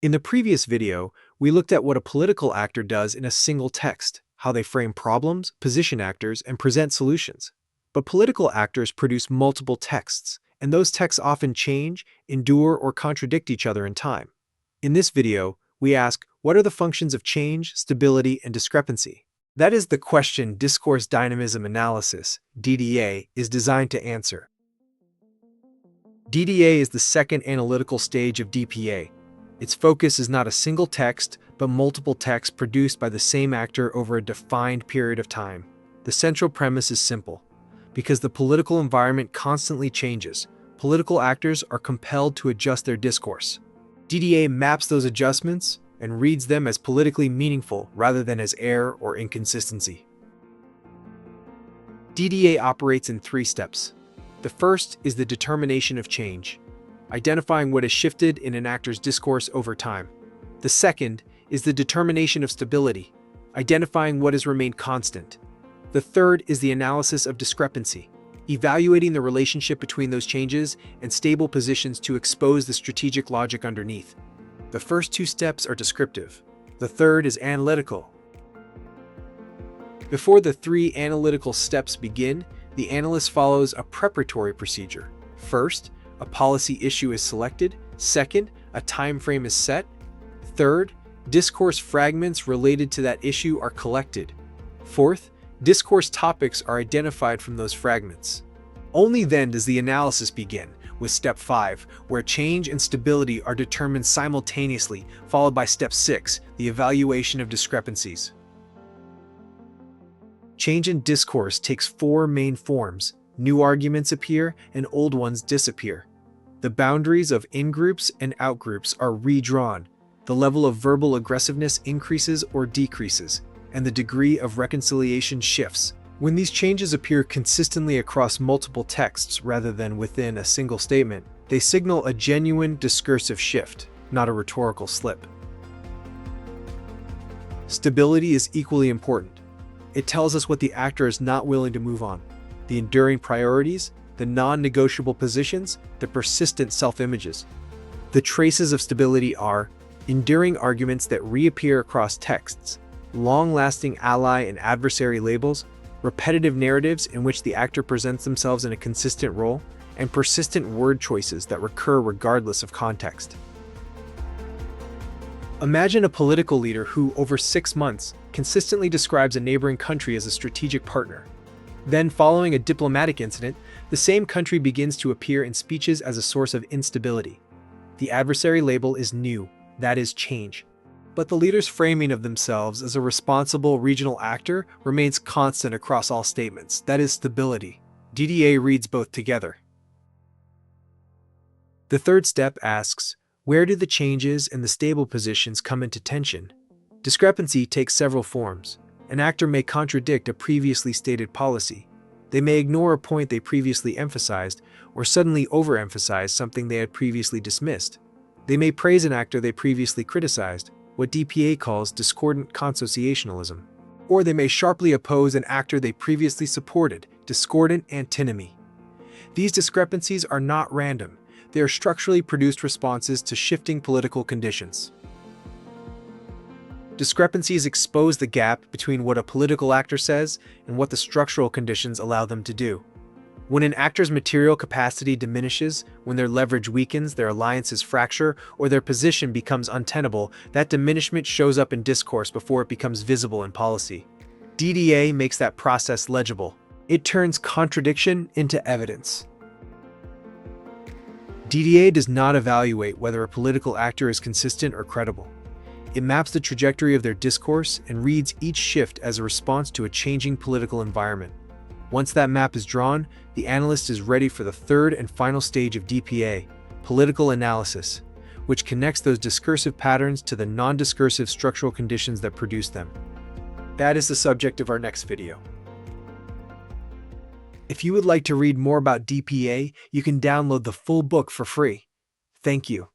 In the previous video, we looked at what a political actor does in a single text, how they frame problems, position actors, and present solutions. But political actors produce multiple texts, and those texts often change, endure, or contradict each other in time. In this video, we ask, what are the functions of change, stability, and discrepancy? That is the question Discourse Dynamism Analysis, DDA, is designed to answer. DDA is the second analytical stage of DPA. Its focus is not a single text, but multiple texts produced by the same actor over a defined period of time. The central premise is simple. Because the political environment constantly changes, political actors are compelled to adjust their discourse. DDA maps those adjustments and reads them as politically meaningful rather than as error or inconsistency. DDA operates in 3 steps. The first is the determination of change, identifying what has shifted in an actor's discourse over time. The second is the determination of stability, identifying what has remained constant. The third is the analysis of discrepancy, evaluating the relationship between those changes and stable positions to expose the strategic logic underneath. The first 2 steps are descriptive. The third is analytical. Before the 3 analytical steps begin, the analyst follows a preparatory procedure. First, a policy issue is selected. Second, a time frame is set. Third, discourse fragments related to that issue are collected. Fourth, discourse topics are identified from those fragments. Only then does the analysis begin, with step 5, where change and stability are determined simultaneously, followed by step 6, the evaluation of discrepancies. Change in discourse takes 4 main forms. New arguments appear and old ones disappear. The boundaries of in-groups and out-groups are redrawn. The level of verbal aggressiveness increases or decreases, and the degree of reconciliation shifts. When these changes appear consistently across multiple texts rather than within a single statement, they signal a genuine discursive shift, not a rhetorical slip. Stability is equally important. It tells us what the actor is not willing to move on, the enduring priorities, the non-negotiable positions, the persistent self-images. The traces of stability are enduring arguments that reappear across texts, long-lasting ally and adversary labels, repetitive narratives in which the actor presents themselves in a consistent role, and persistent word choices that recur regardless of context. Imagine a political leader who, over 6 months, consistently describes a neighboring country as a strategic partner. Then, following a diplomatic incident, the same country begins to appear in speeches as a source of instability. The adversary label is new, that is, change. But the leader's framing of themselves as a responsible regional actor remains constant across all statements, that is, stability. DDA reads both together. The third step asks, where do the changes and the stable positions come into tension? Discrepancy takes several forms. An actor may contradict a previously stated policy. They may ignore a point they previously emphasized, or suddenly overemphasize something they had previously dismissed. They may praise an actor they previously criticized, what DPA calls discordant consociationalism. Or they may sharply oppose an actor they previously supported, discordant antinomy. These discrepancies are not random. They are structurally produced responses to shifting political conditions. Discrepancies expose the gap between what a political actor says and what the structural conditions allow them to do. When an actor's material capacity diminishes, when their leverage weakens, their alliances fracture, or their position becomes untenable, that diminishment shows up in discourse before it becomes visible in policy. DDA makes that process legible. It turns contradiction into evidence. DDA does not evaluate whether a political actor is consistent or credible. It maps the trajectory of their discourse and reads each shift as a response to a changing political environment. Once that map is drawn, the analyst is ready for the third and final stage of DPA, political analysis, which connects those discursive patterns to the non-discursive structural conditions that produce them. That is the subject of our next video. If you would like to read more about DPA, you can download the full book for free. Thank you.